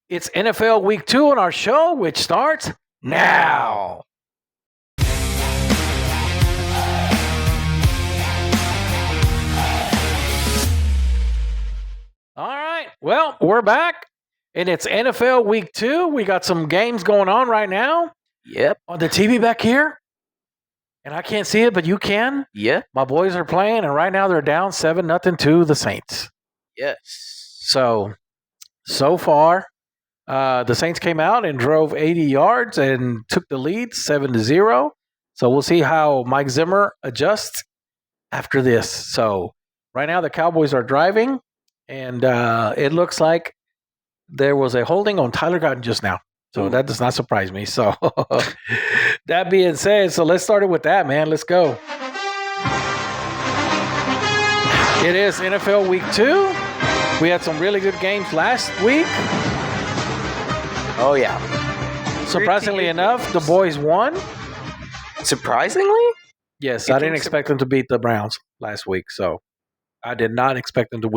It's NFL Week 2 on our show, which starts now. All right. Well, we're back, and it's NFL Week 2. We got some games going on right now. Yep. On the TV back here. And I can't see it, but you can. Yeah. My boys are playing, and right now they're down 7-0 to the Saints. Yes. So far, the Saints came out and drove 80 yards and took the lead 7-0. So we'll see how Mike Zimmer adjusts after this. So right now the Cowboys are driving, and it looks like there was a holding on Tyler Guyton just now. So that does not surprise me. So that being said, so let's start it with that, man. Let's go. It is NFL Week 2. We had some really good games last week. Oh, yeah. Surprisingly enough, the boys won. Surprisingly? Yes, I didn't expect them to beat the Browns last week. So I did not expect them to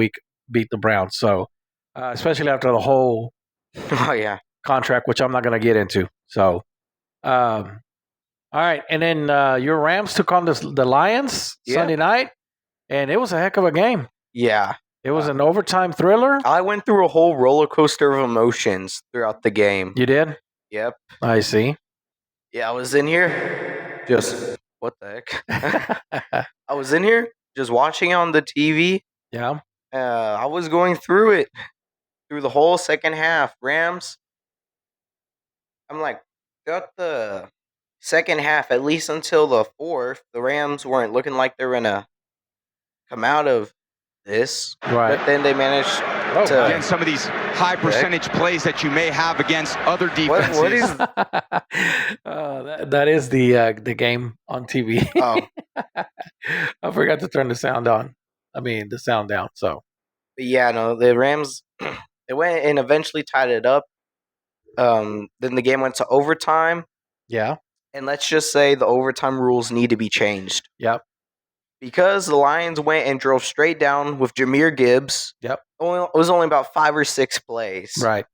beat the Browns. So especially after the whole contract, which I'm not going to get into. So, all right. And then your Rams took on the Lions Sunday night, and it was a heck of a game. Yeah. It was an overtime thriller. I went through a whole roller coaster of emotions throughout the game. You did? Yep. I see. Yeah, I was in here. Just, what the heck? I was in here just watching on the TV. Yeah. I was going through it, through the whole second half. Rams. I'm like, got the second half, at least until the fourth, the Rams weren't looking like they were going to come out of this. Right. But then they managed to... Again, some of these high percentage plays that you may have against other defenses. What is... that is the game on TV. Oh. I forgot to turn the sound on. The sound down. So. But yeah, no, the Rams, they went and eventually tied it up. Then the game went to overtime. Yeah. And let's just say the overtime rules need to be changed. Yep. Because the Lions went and drove straight down with Jahmyr Gibbs. Yep. It was only about 5 or 6 plays. Right.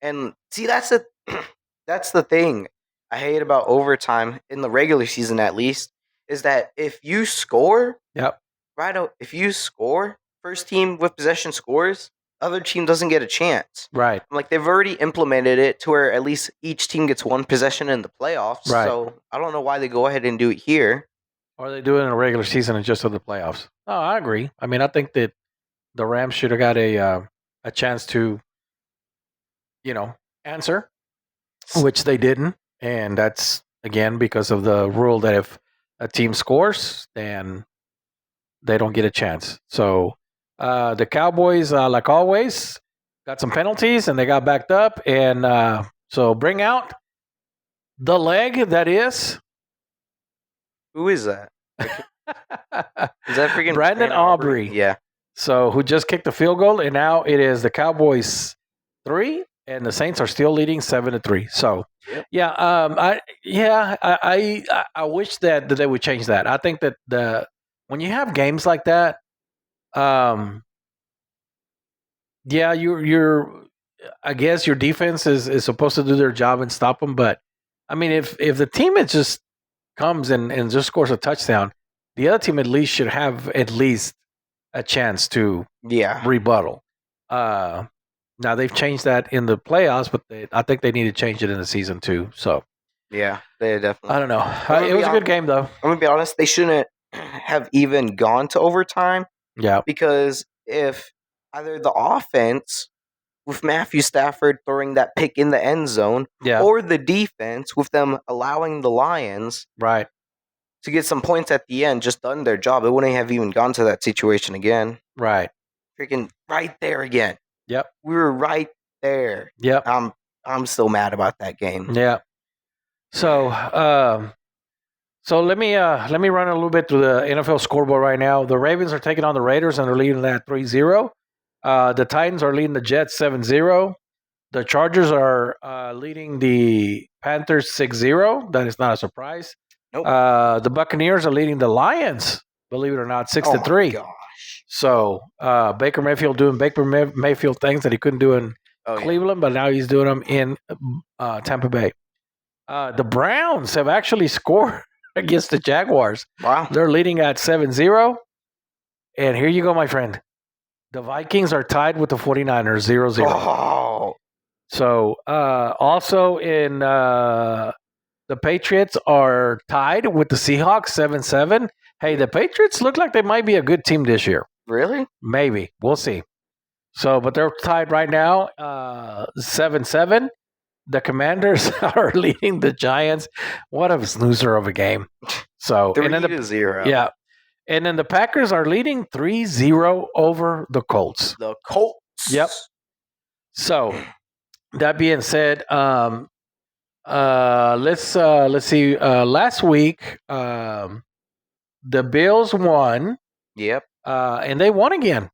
And see, that's the thing I hate about overtime, in the regular season at least, is that if you score, if you score, first team with possession scores, other team doesn't get a chance. Right. Like, they've already implemented it to where at least each team gets one possession in the playoffs. Right. So I don't know why they go ahead and do it here. Or they do it in a regular season and just in the playoffs. No, I agree. I think that the Rams should have got a chance to, answer, which they didn't. And that's, again, because of the rule that if a team scores, then they don't get a chance. So the Cowboys, like always, got some penalties, and they got backed up. And so bring out the leg that is... Who is that? Is that freaking Brandon Aubrey? Yeah. So who just kicked the field goal, and now it is the Cowboys 3, and the Saints are still leading 7-3. So, I wish that they would change that. I think that when you have games like that, you're I guess your defense is supposed to do their job and stop them. But if the team is just comes and just scores a touchdown, the other team at least should have at least a chance to rebuttal. Now they've changed that in the playoffs, but I think they need to change it in the season too. So yeah, they definitely. I don't know. It was a good game though. I'm gonna be honest. They shouldn't have even gone to overtime. Yeah, because if either the offense with Matthew Stafford throwing that pick in the end zone, or the defense with them allowing the Lions to get some points at the end, just done their job, it wouldn't have even gone to that situation again. Right. Freaking right there again. Yep. We were right there. Yep. I'm still mad about that game. Yeah. So let me run a little bit through the NFL scoreboard right now. The Ravens are taking on the Raiders, and they're leading that 3-0. The Titans are leading the Jets 7-0. The Chargers are leading the Panthers 6-0. That is not a surprise. Nope. The Buccaneers are leading the Lions, believe it or not, 6-3. Oh, gosh. So Baker Mayfield doing Baker Mayfield things that he couldn't do in Cleveland, but now he's doing them in Tampa Bay. The Browns have actually scored against the Jaguars. Wow. They're leading at 7-0. And here you go, my friend. The Vikings are tied with the 49ers, 0-0. Oh. So, also in the Patriots are tied with the Seahawks, 7-7. Hey, the Patriots look like they might be a good team this year. Really? Maybe. We'll see. So, but they're tied right now, 7-7. The Commanders are leading the Giants. What a snoozer of a game. So 3-0. Yeah. And then the Packers are leading 3-0 over the Colts. The Colts. Yep. So that being said, let's see. Last week, the Bills won. Yep. And they won again.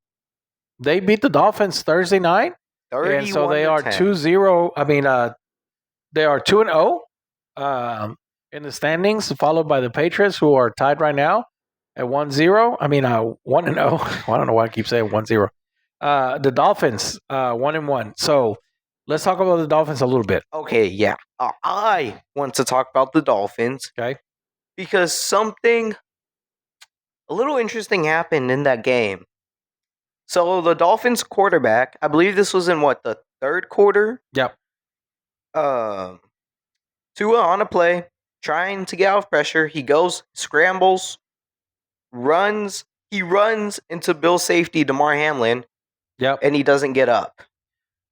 They beat the Dolphins Thursday night. And so they are 2-0. I mean, they are 2-0 in the standings, followed by the Patriots, who are tied right now at 1-0. I mean, 1-0. I don't know why I keep saying 1-0. The Dolphins, 1-1. So let's talk about the Dolphins a little bit. Okay, yeah. I want to talk about the Dolphins. Okay. Because something a little interesting happened in that game. So the Dolphins quarterback, I believe this was in the third quarter? Yep. Tua on a play, trying to get out of pressure. He goes, scrambles, runs. He runs into Bill's safety, Damar Hamlin. Yep. And he doesn't get up.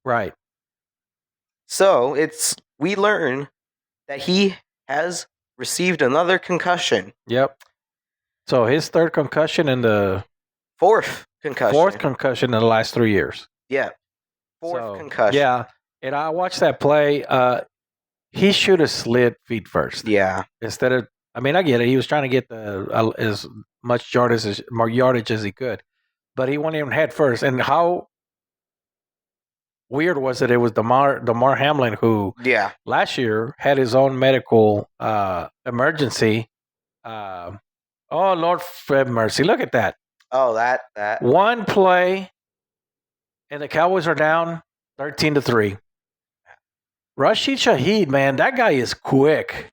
Right. So we learn that he has received another concussion. Yep. So his third concussion and the fourth concussion in the last 3 years. Yeah. Fourth concussion. Yeah. And I watched that play. He should have slid feet first. Yeah. Instead of, I mean, I get it. He was trying to get as much yardage as he could, but he went in head first. And how weird was it? It was Damar Hamlin who, last year had his own medical emergency. Oh, Lord have mercy! Look at that. Oh, that one play, and the Cowboys are down 13-3. Rashid Shaheed, man, that guy is quick.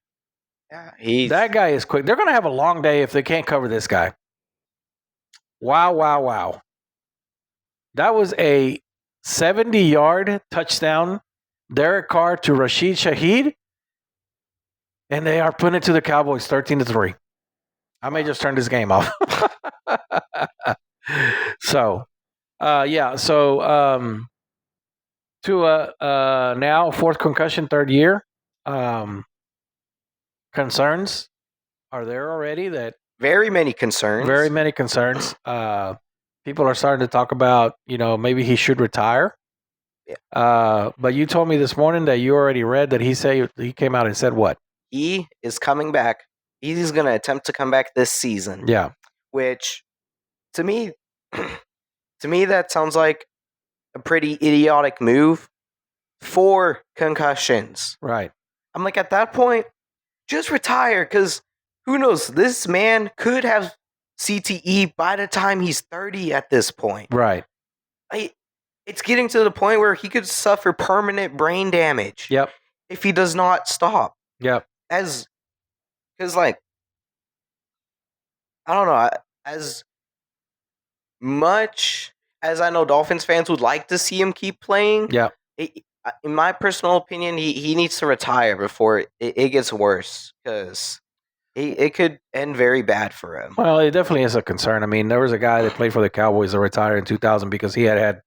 Yeah, that guy is quick. They're going to have a long day if they can't cover this guy. Wow. That was a 70-yard touchdown, Derek Carr to Rashid Shaheed, and they are putting it to the Cowboys 13-3. I may just turn this game off. So, Tua now fourth concussion, third year. Concerns are there already? That very many concerns. People are starting to talk about, maybe he should retire. Yeah. But you told me this morning that you already read that he came out and said what? He is coming back. He's going to attempt to come back this season. Yeah. Which, to me, that sounds like a pretty idiotic move. 4 concussions. Right. I'm like, at that point, just retire, because who knows? This man could have CTE by the time he's 30 at this point. Right. It's getting to the point where he could suffer permanent brain damage. Yep. If he does not stop. Yep. Because, I don't know, as much as I know Dolphins fans would like to see him keep playing, in my personal opinion, he needs to retire before it gets worse, because it could end very bad for him. Well, it definitely is a concern. I mean, there was a guy that played for the Cowboys that retired in 2000 because he had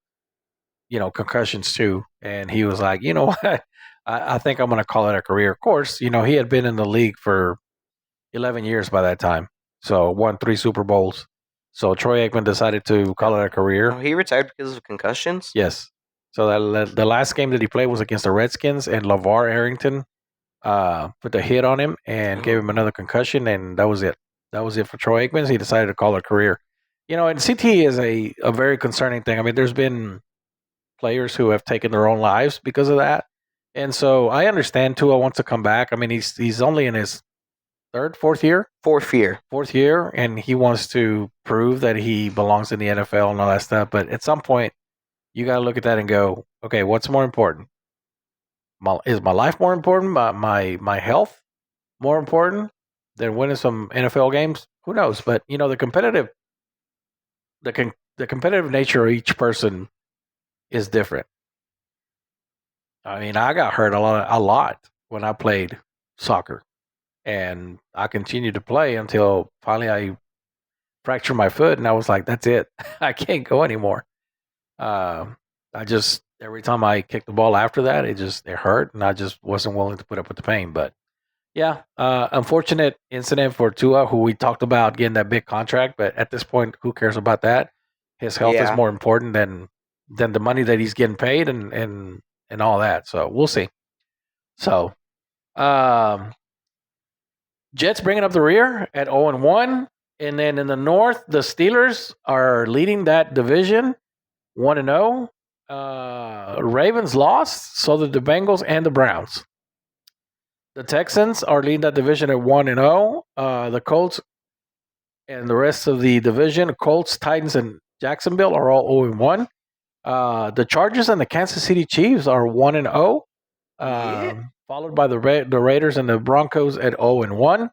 concussions too, and he was like, you know what, I think I'm going to call it a career. Of course, he had been in the league for 11 years by that time, so won 3 Super Bowls. So Troy Aikman decided to call it a career. Oh, he retired because of concussions? Yes. So the last game that he played was against the Redskins, and LeVar Arrington put the hit on him and gave him another concussion, and that was it. That was it for Troy Aikman. He decided to call it a career. And CTE is a very concerning thing. I mean, there's been players who have taken their own lives because of that. And so I understand Tua wants to come back. I mean, he's only in his fourth year, and he wants to prove that he belongs in the NFL and all that stuff. But at some point, you got to look at that and go, okay, what's more important? Is my life more important? My health more important than winning some NFL games? Who knows? But the competitive nature of each person is different. I mean, I got hurt a lot when I played soccer, and I continued to play until finally I fractured my foot, and I was like, "That's it, I can't go anymore." I just every time I kicked the ball after that, it hurt, and I just wasn't willing to put up with the pain. But yeah, unfortunate incident for Tua, who we talked about getting that big contract, but at this point, who cares about that? His health is more important than the money that he's getting paid and all that. So we'll see. So, Jets bringing up the rear at 0-1. And then in the North, the Steelers are leading that division 1-0. Ravens lost, so did the Bengals and the Browns. The Texans are leading that division at 1-0. The Colts and the rest of the division, Colts, Titans, and Jacksonville are all 0-1. The Chargers and the Kansas City Chiefs are 1-0. Followed by the Raiders and the Broncos at 0-1.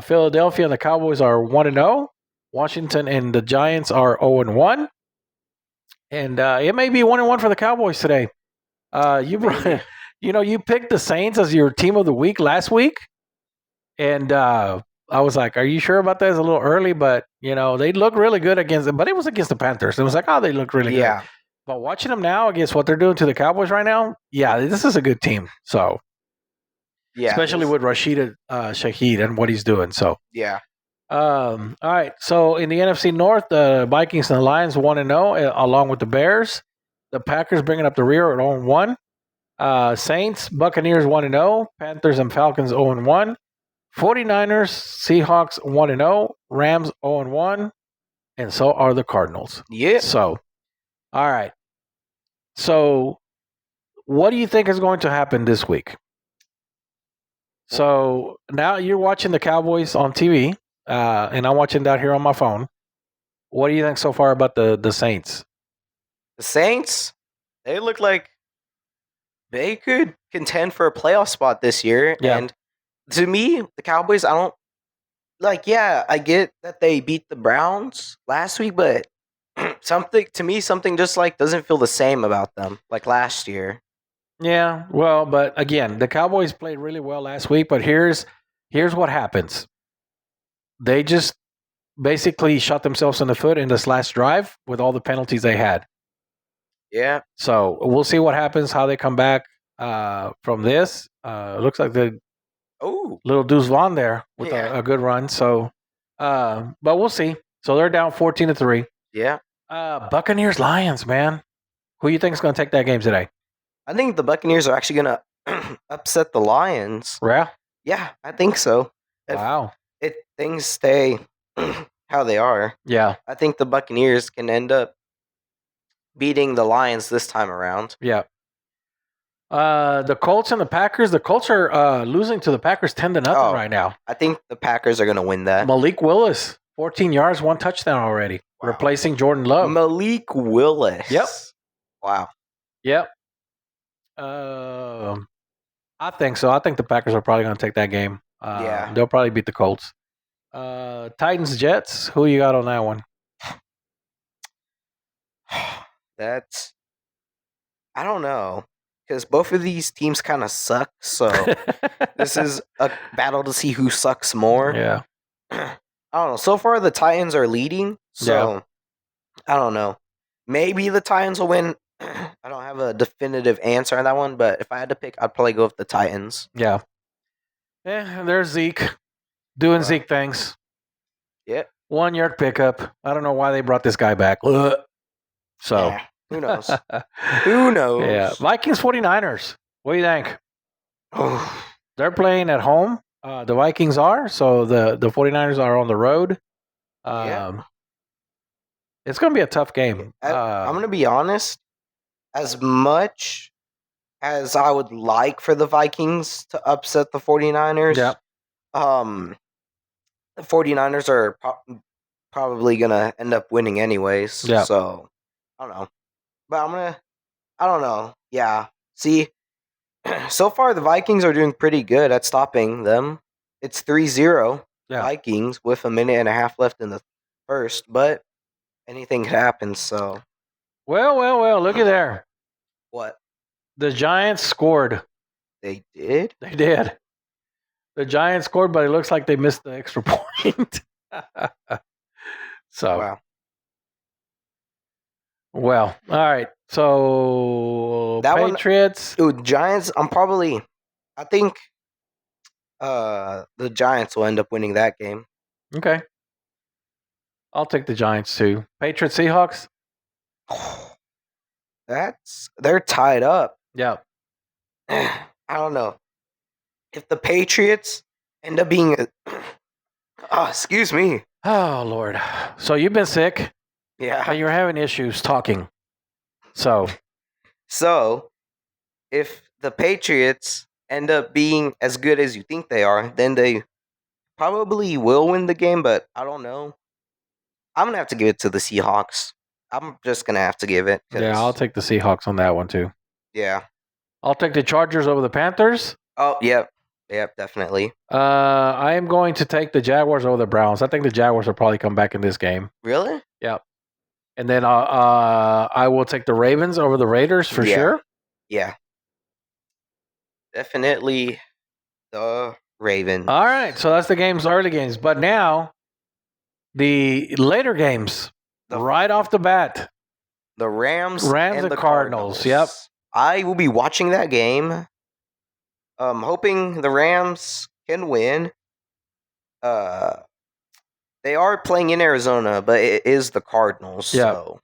Philadelphia and the Cowboys are 1-0. Washington and the Giants are 0-1. And it may be 1-1 for the Cowboys today. You picked the Saints as your team of the week last week. And I was like, are you sure about that? It's a little early, but, they look really good against them. But it was against the Panthers. It was like, oh, they look really good. But watching them now against what they're doing to the Cowboys right now, this is a good team. So, especially with Rashid Shaheed and what he's doing. So, all right. So, in the NFC North, the Vikings and the Lions 1-0 along with the Bears. The Packers bringing up the rear at 0-1. Saints, Buccaneers 1-0. Panthers and Falcons 0-1. 49ers, Seahawks 1-0. Rams 0-1. And so are the Cardinals. Yeah. So, all right. So, what do you think is going to happen this week? So, now you're watching the Cowboys on TV, and I'm watching down here on my phone. What do you think so far about the Saints? The Saints, they look like they could contend for a playoff spot this year. Yeah. And to me, the Cowboys, I don't I get that they beat the Browns last week, but something just doesn't feel the same about them like last year. Yeah, well, but again, the Cowboys played really well last week, but here's what happens. They just basically shot themselves in the foot in this last drive with all the penalties they had. Yeah. So we'll see what happens, how they come back from this. Looks like the little Deuce Vaughn there with a good run. So, but we'll see. So they're down 14-3. Yeah. Buccaneers, Lions, man. Who you think is going to take that game today? I think the Buccaneers are actually going to upset the Lions. Yeah? Yeah, I think so. Wow. If things stay how they are, I think the Buccaneers can end up beating the Lions this time around. Yeah. The Colts and the Packers. The Colts are losing to the Packers 10-0 right now. I think the Packers are going to win that. Malik Willis, 14 yards, 1 touchdown already, replacing Jordan Love. Malik Willis. Yep. Wow. Yep. I think so. I think the Packers are probably going to take that game. They'll probably beat the Colts. Titans, Jets. Who you got on that one? I don't know. Because both of these teams kind of suck, so this is a battle to see who sucks more. Yeah. I don't know. So far, the Titans are leading, so I don't know. Maybe the Titans will win. I don't have a definitive answer on that one, but if I had to pick, I'd probably go with the Titans. Yeah. There's Zeke doing Zeke things. Yeah. 1 yard pickup. I don't know why they brought this guy back. So. Yeah. Who knows? Who knows? Yeah. Vikings 49ers. What do you think? They're playing at home. The Vikings are. So the 49ers are on the road. It's going to be a tough game. I'm going to be honest. As much as I would like for the Vikings to upset the 49ers, the 49ers are probably going to end up winning anyways. So, I don't know. But I don't know. Yeah. See, so far the Vikings are doing pretty good at stopping them. It's 3-0 Vikings with a minute and a half left in the first, but anything could happen, so. Well, look at there. What? The Giants scored. They did? They did. The Giants scored, but it looks like they missed the extra point. So. Wow. Well, all right. So that Patriots. Dude, Giants, I think the Giants will end up winning that game. Okay. I'll take the Giants too. Patriots, Seahawks? They're tied up. Yeah. I don't know. If the Patriots end up being excuse me. Oh, Lord. So you've been sick. Yeah. And you're having issues talking. So if the Patriots end up being as good as you think they are, then they probably will win the game, but I don't know. I'm going to have to give it to the Seahawks. I'm just going to have to give it. Yeah, I'll take the Seahawks on that one too. Yeah. I'll take the Chargers over the Panthers. Oh, yep. Yep, definitely. I am going to take the Jaguars over the Browns. I think the Jaguars will probably come back in this game. Really? Yep. And then I will take the Ravens over the Raiders for sure. Yeah. Definitely the Ravens. All right. So that's the games, early games. But now, the later games, right off the bat. The Rams and the Cardinals. Yep. I will be watching that game. Hoping the Rams can win. They are playing in Arizona, but it is the Cardinals. Yep. So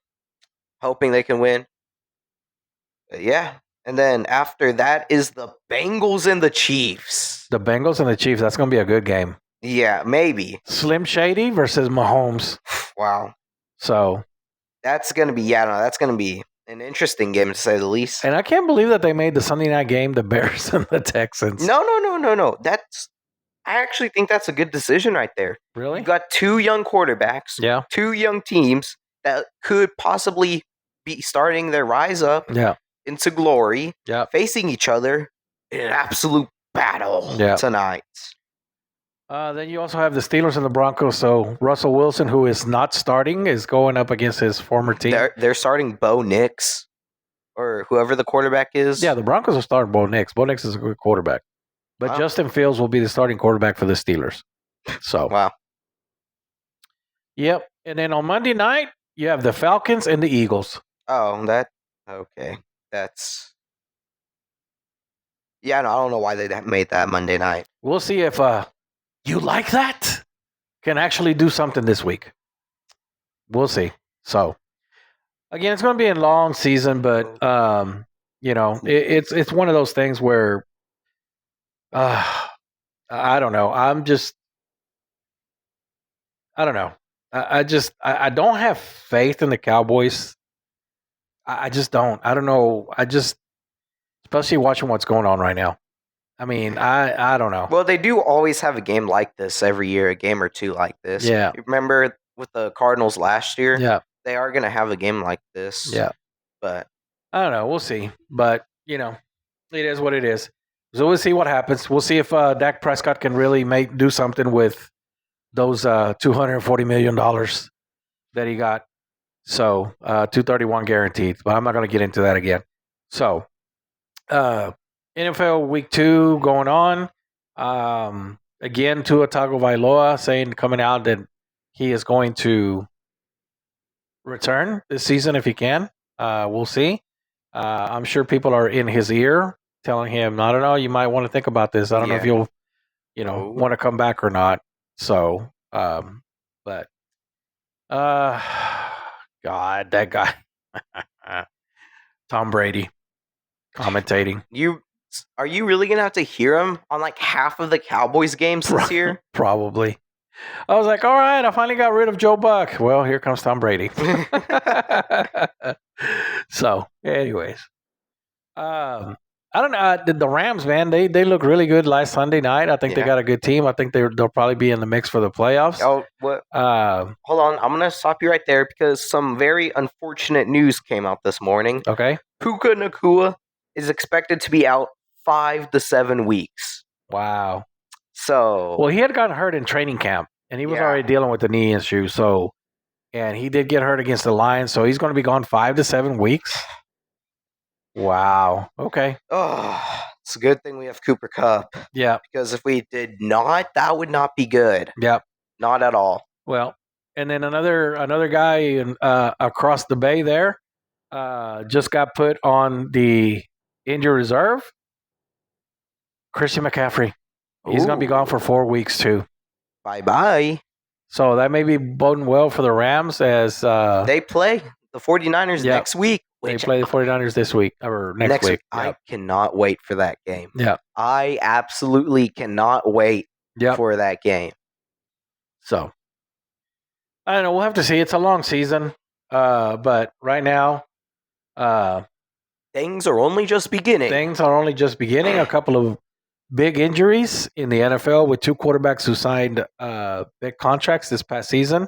hoping they can win. Yeah. And then after that is the Bengals and the Chiefs. The Bengals and the Chiefs. That's going to be a good game. Yeah, maybe. Slim Shady versus Mahomes. Wow. So. That's going to be, an interesting game to say the least. And I can't believe that they made the Sunday night game the Bears and the Texans. No. I actually think that's a good decision right there. Really? You got two young quarterbacks. Yeah. Two young teams that could possibly be starting their rise up. Yeah. Into glory. Yeah. Facing each other in an absolute battle tonight. Then you also have the Steelers and the Broncos. So Russell Wilson, who is not starting, is going up against his former team. They're starting Bo Nix or whoever the quarterback is. Yeah, the Broncos are starting Bo Nix. Bo Nix is a good quarterback. But Justin Fields will be the starting quarterback for the Steelers. So. Wow. Yep. And then on Monday night, you have the Falcons and the Eagles. Oh, okay. That's. Yeah, no, I don't know why they made that Monday night. We'll see if you like that can actually do something this week. We'll see. So, again, it's going to be a long season, but it's one of those things where I don't know. I don't know. I don't have faith in the Cowboys. I just don't. I don't know. Especially watching what's going on right now. I mean, I don't know. Well, they do always have a game like this every year, a game or two like this. Yeah. You remember with the Cardinals last year? Yeah. They are going to have a game like this. Yeah. But I don't know. We'll see. But, it is what it is. So we'll see what happens. We'll see if Dak Prescott can really do something with those $240 million that he got. So $231 guaranteed. But I'm not going to get into that again. So NFL Week 2 going on. Again, Tua Tagovailoa coming out that he is going to return this season if he can. We'll see. I'm sure people are in his ear telling him, I don't know, you might want to think about this. I don't know if you'll, want to come back or not. So, but, God, that guy, Tom Brady, commentating. Are you really going to have to hear him on like half of the Cowboys games this year? Probably. I was like, all right, I finally got rid of Joe Buck. Well, here comes Tom Brady. So, anyways. I don't know. The Rams, man, they look really good last Sunday night. I think they got a good team. I think they'll probably be in the mix for the playoffs. Oh, what? Hold on. I'm going to stop you right there because some very unfortunate news came out this morning. Okay. Puka Nacua is expected to be out 5 to 7 weeks. Wow. So. Well, he had gotten hurt in training camp, and he was already dealing with the knee issue. So, and he did get hurt against the Lions, so he's going to be gone 5 to 7 weeks. Wow. Okay. Oh, it's a good thing we have Cooper Kupp. Yeah. Because if we did not, that would not be good. Yep. Not at all. Well, and then another guy across the bay there just got put on the injury reserve. Christian McCaffrey. He's going to be gone for 4 weeks too. Bye-bye. So that may be boding well for the Rams as they play the 49ers next week. They play the 49ers this week or next week. I cannot wait for that game. Yeah. I absolutely cannot wait for that game. So, I don't know. We'll have to see. It's a long season. But right now, things are only just beginning. A couple of big injuries in the NFL with 2 quarterbacks who signed big contracts this past season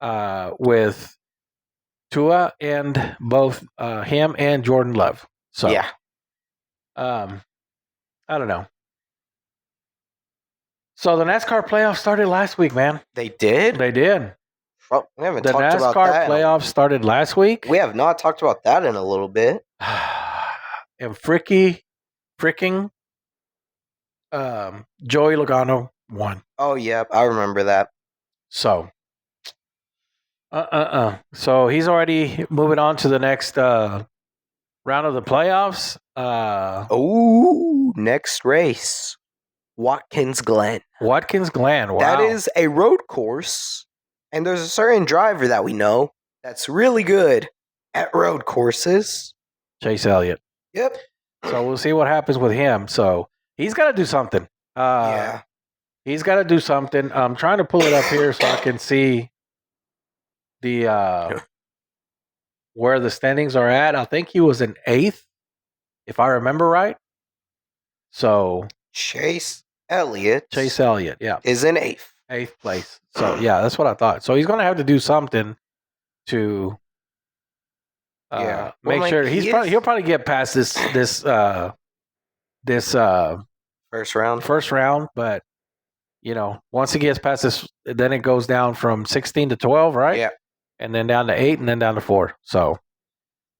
with Tua and both him and Jordan Love. So, I don't know. So the NASCAR playoffs started last week, man. They did? They did. Well, we haven't talked about that. The NASCAR playoffs started last week. We have not talked about that in a little bit. And freaking Joey Logano won. Oh, yeah. I remember that. So, So he's already moving on to the next round of the playoffs. Next race. Watkins Glen. Wow. That is a road course. And there's a certain driver that we know that's really good at road courses. Chase Elliott. Yep. So we'll see what happens with him. So he's got to do something. He's got to do something. I'm trying to pull it up here so I can see the where the standings are at. I think he was in 8th, if I remember right. So Chase Elliott, yeah, is in 8th place. So yeah, that's what I thought. So he's going to have to do something to make sure he'll probably get past this first round. But once he gets past this, then it goes down from 16 to 12, right? Yeah, and then down to 8, and then down to 4. So,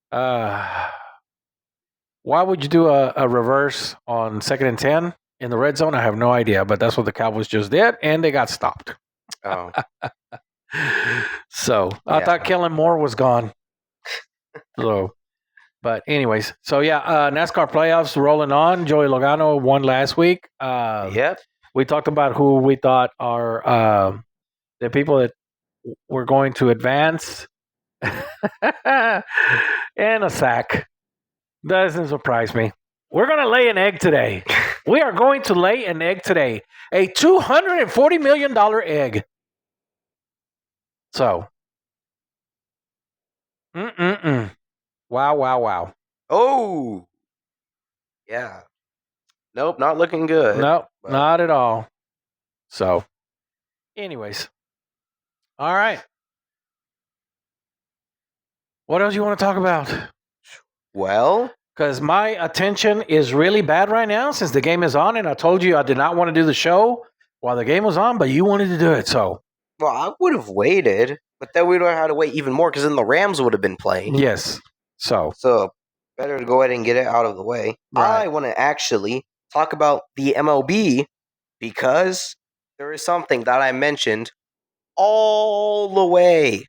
why would you do a reverse on 2nd and 10 in the red zone? I have no idea, but that's what the Cowboys just did, and they got stopped. Oh. So I thought Kellen Moore was gone. So, but anyways, so NASCAR playoffs rolling on. Joey Logano won last week. We talked about who we thought are the people that were going to advance, and a sack. Doesn't surprise me. We're going to lay an egg today. We are going to lay an egg today. A $240 million egg. So. Wow. Oh. Yeah. Nope, not looking good. Nope, not at all. So, anyways. All right. What else you want to talk about? Well, because my attention is really bad right now since the game is on, and I told you I did not want to do the show while the game was on, but you wanted to do it, so. Well, I would have waited, but then we would have had to wait even more because then the Rams would have been playing. Yes. So better to go ahead and get it out of the way. Right. I want to actually talk about the MLB because there is something that I mentioned all the way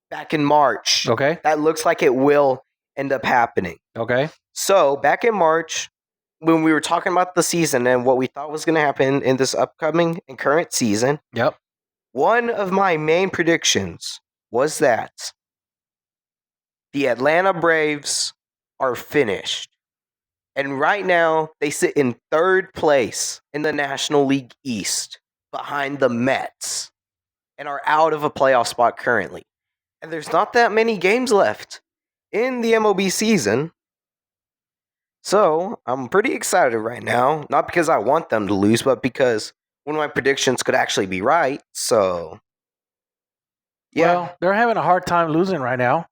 back in March. Okay. That looks like it will end up happening. Okay. So back in March, when we were talking about the season and what we thought was going to happen in this upcoming and current season. Yep. One of my main predictions was that the Atlanta Braves are finished. And right now, they sit in 3rd place in the National League East behind the Mets and are out of a playoff spot currently. And there's not that many games left in the MLB season. So I'm pretty excited right now. Not because I want them to lose, but because one of my predictions could actually be right. So, yeah. Well, they're having a hard time losing right now,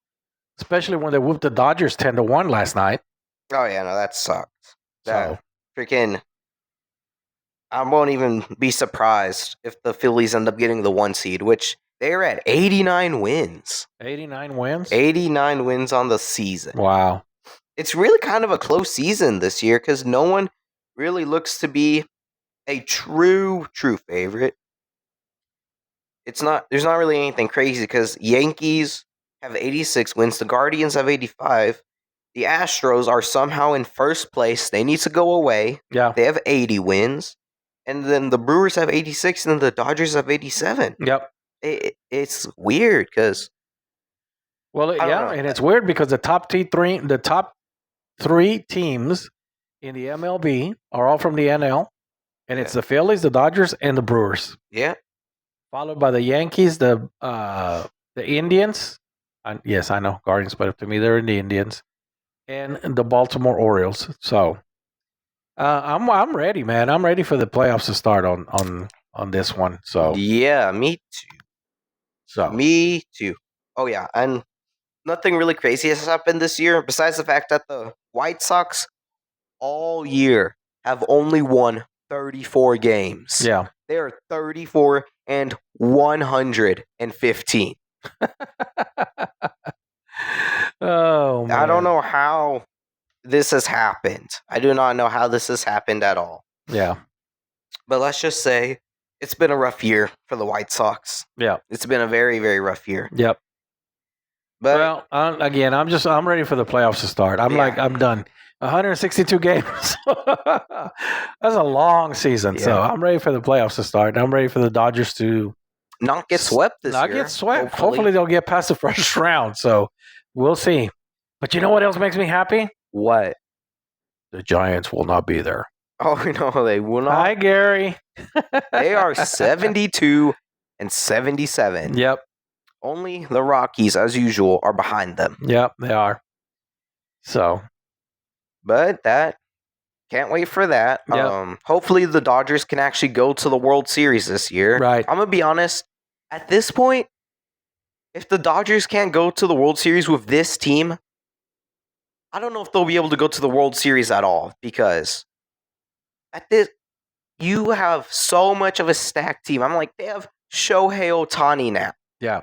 especially when they whooped the Dodgers 10-1 last night. Oh yeah, no, that sucked. That So freaking. I won't even be surprised if the Phillies end up getting the 1 seed, which they're at 89 wins. 89 wins? 89 wins on the season. Wow. It's really kind of a close season this year because no one really looks to be a true favorite. There's not really anything crazy because Yankees have 86 wins, the Guardians have 85. The Astros are somehow in first place. They need to go away. Yeah. They have 80 wins. And then the Brewers have 86 and then the Dodgers have 87. Yep. It's weird because and it's weird because the top three teams in the MLB are all from the NL, and it's the Phillies, the Dodgers, and the Brewers. Yeah. Followed by the Yankees, the Indians. Yes, I know Guardians, but to me they're in the Indians, and the Baltimore Orioles. So I'm ready, man. I'm ready for the playoffs to start on this one. So yeah, me too. Me too. Oh yeah, and nothing really crazy has happened this year besides the fact that the White Sox all year have only won 34 games. Yeah. They are 34 and 115. Oh, man. I don't know how this has happened. I do not know how this has happened at all. Yeah. But let's just say it's been a rough year for the White Sox. Yeah. It's been a very, very rough year. Yep. But again, I'm ready for the playoffs to start. I'm done. 162 games. That's a long season. Yeah. So I'm ready for the playoffs to start. I'm ready for the Dodgers to not get swept this year. Not get swept. Hopefully they'll get past the first round. So we'll see. But you know what else makes me happy? What? The Giants will not be there. Oh, no, they will not. Hi, Gary. They are 72 and 77. Yep. Only the Rockies, as usual, are behind them. Yep, they are. So. But can't wait for that. Yep. Hopefully the Dodgers can actually go to the World Series this year. Right. I'm going to be honest. At this point, if the Dodgers can't go to the World Series with this team, I don't know if they'll be able to go to the World Series at all because you have so much of a stacked team. I'm like, they have Shohei Ohtani now. Yeah.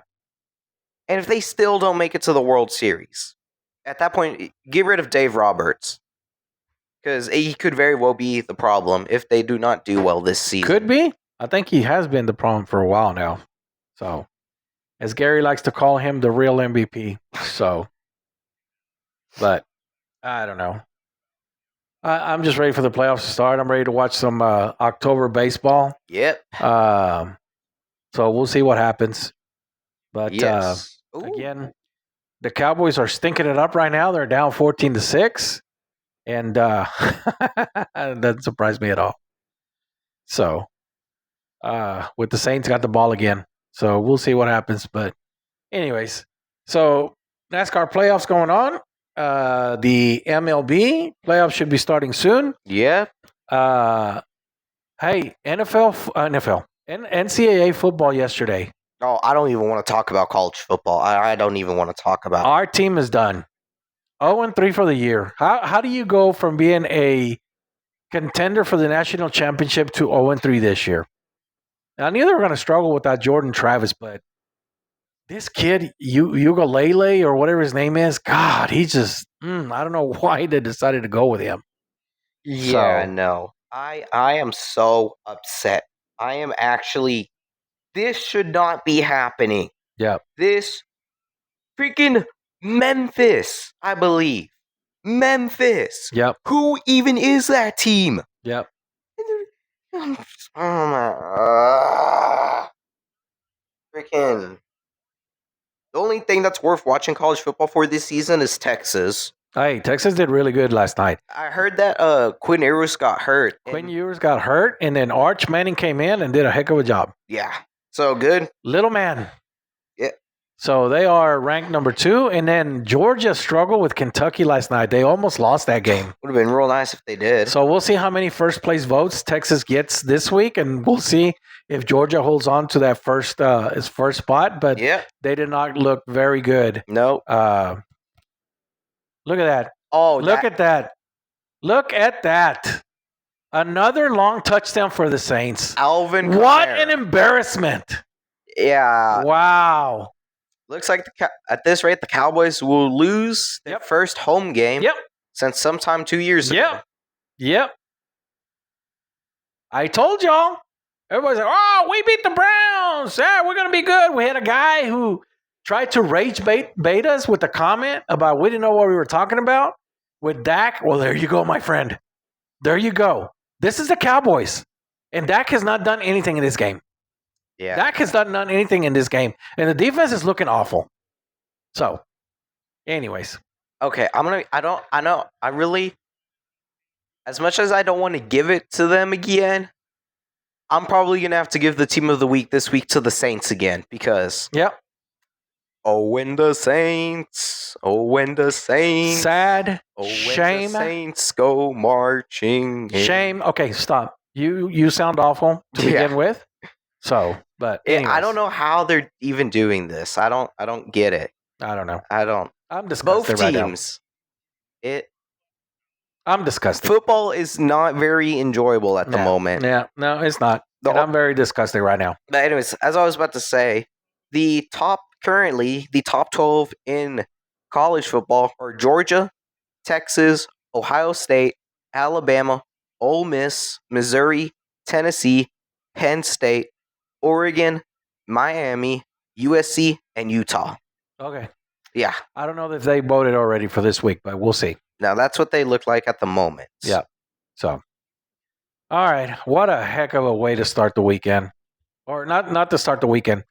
And if they still don't make it to the World Series, at that point, get rid of Dave Roberts. Because he could very well be the problem if they do not do well this season. Could be. I think he has been the problem for a while now. So, as Gary likes to call him, the real MVP. So, but I don't know. I'm just ready for the playoffs to start. I'm ready to watch some October baseball. Yep. So we'll see what happens. But again, the Cowboys are stinking it up right now. They're down 14-6. And that doesn't surprise me at all. So, with the Saints got the ball again. So, we'll see what happens. But anyways, so NASCAR playoffs going on. The MLB playoffs should be starting soon. Yeah. Hey, NCAA football yesterday. Oh, I don't even want to talk about college football. I don't even want to talk about it. Our team is done. 0-3 for the year. How do you go from being a contender for the national championship to 0-3 this year? Now, neither are going to struggle without Jordan Travis, but this kid, Ugalele or whatever his name is, God, he's just, I don't know why they decided to go with him. Yeah, no. I am so upset. I am actually, this should not be happening. Yeah. This freaking Memphis, I believe. Memphis. Yep. Who even is that team? Yep. Freaking. The only thing that's worth watching college football for this season is Texas. Hey, Texas did really good last night. I heard that Quinn Ewers got hurt. Quinn Ewers got hurt, and then Arch Manning came in and did a heck of a job. Yeah. So good. Little man. Yeah. So they are ranked number 2. And then Georgia struggled with Kentucky last night. They almost lost that game. Would have been real nice if they did. So we'll see how many first place votes Texas gets this week, and we'll see if Georgia holds on to that first spot. But they did not look very good. No. Look at that. Oh, look at that. Look at that. Another long touchdown for the Saints. Alvin Kamara. What an embarrassment. Yeah. Wow. Looks like at this rate, the Cowboys will lose their first home game since sometime 2 years ago. Yep. I told y'all. Everybody's like, oh, we beat the Browns. Yeah, we're going to be good. We had a guy who tried to rage bait us with a comment about we didn't know what we were talking about with Dak. Well, there you go, my friend. There you go. This is the Cowboys. And Dak has not done anything in this game. Yeah. Dak has not done anything in this game. And the defense is looking awful. So, anyways. Okay, I really, as much as I don't want to give it to them again, I'm probably going to have to give the team of the week this week to the Saints again because. Yep. Oh, when the Saints. Oh, when the Saints. Sad. Oh, when shame. the Saints go marching in. Shame. Okay, stop. You sound awful to begin with. So, but anyways. I don't know how they're even doing this. I don't get it. I don't know. I'm disgusted both teams. Right now. I'm disgusted. Football is not very enjoyable at the moment. Yeah, no, it's not. And I'm very disgusted right now. But anyways, as I was about to say, currently the top 12 in college football are Georgia, Texas, Ohio State, Alabama, Ole Miss, Missouri, Tennessee, Penn State, Oregon, Miami, USC, and Utah. Okay. Yeah. I don't know if they voted already for this week, but we'll see. Now, that's what they look like at the moment. Yeah. So, all right. What a heck of a way to start the weekend. Or not to start the weekend.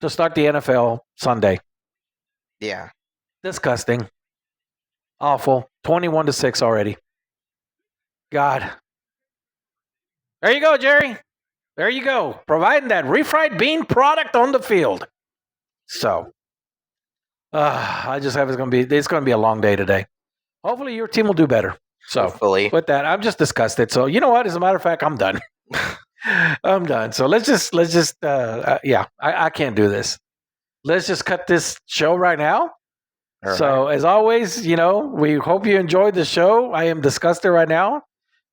To start the NFL Sunday. Yeah. Disgusting. Awful. 21-6 already. God. There you go, Jerry. There you go. Providing that refried bean product on the field. So, I just have it's going to be a long day today. Hopefully your team will do better. So, hopefully. With that, I'm just disgusted. So, you know what? As a matter of fact, I'm done. I'm done. So let's just I can't do this. Let's just cut this show right now. All so right. As always, we hope you enjoyed the show. I am disgusted right now,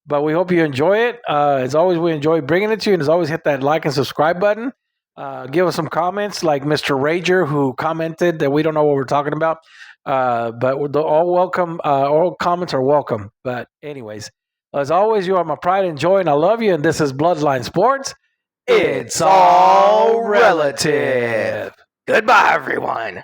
but we hope you enjoy it. As always, we enjoy bringing it to you. And as always, hit that like and subscribe button. Give us some comments like Mr. Rager who commented that we don't know what we're talking about. But all comments are welcome. But anyways, as always, you are my pride and joy, and I love you. And this is Bloodline Sports. It's all relative. Goodbye, everyone.